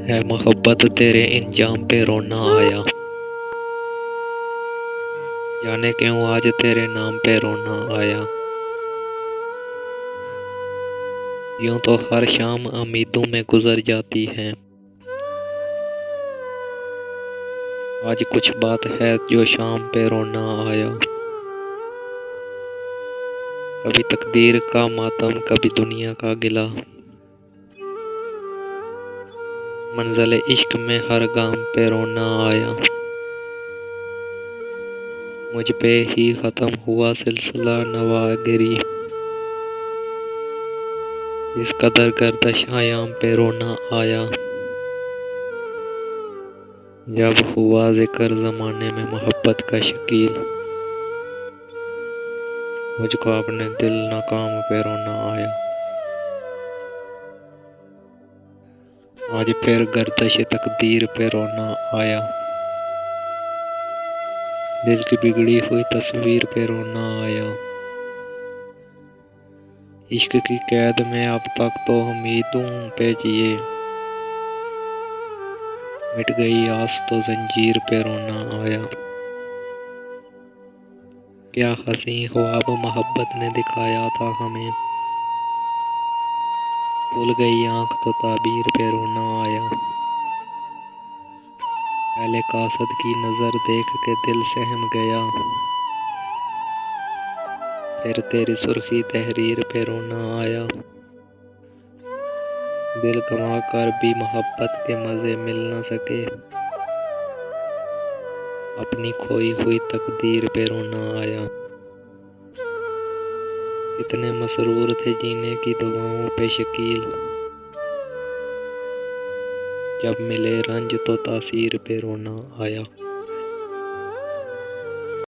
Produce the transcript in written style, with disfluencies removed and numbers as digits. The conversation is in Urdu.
ہے محبت تیرے انجام پہ رونا آیا، جانے کیوں آج تیرے نام پہ رونا آیا۔ یوں تو ہر شام امیدوں میں گزر جاتی ہے، آج کچھ بات ہے جو شام پہ رونا آیا۔ کبھی تقدیر کا ماتم، کبھی دنیا کا گلہ، منزل عشق میں ہر گام پہ رونا آیا۔ مجھ پہ ہی ختم ہوا سلسلہ نواگری، اس قدر گردش ایام پہ رونا آیا۔ جب ہوا ذکر زمانے میں محبت کا شکیل، مجھ کو اپنے دل ناکام پہ رونا آیا۔ آج پھر گردش تقدیر پہ رونا آیا، دل کی بگڑی ہوئی تصویر پہ رونا آیا۔ عشق کی قید میں اب تک تو امیدوں پہ جیے، مٹ گئی آس تو زنجیر پہ رونا آیا۔ کیا حسین خواب محبت نے دکھایا تھا ہمیں، بھول گئی آنکھ تو تعبیر پہ رونا آیا۔ پہلے قاصد کی نظر دیکھ کے دل سہم گیا، پھر تیری سرخی تحریر پہ رونا آیا۔ دل گنوا کر بھی محبت کے مزے مل نہ سکے، اپنی کھوئی ہوئی تقدیر پہ رونا آیا۔ اتنے مسرور تھے جینے کی دعاؤں پہ شکیل، جب ملے رنج تو تاثیر پہ رونا آیا۔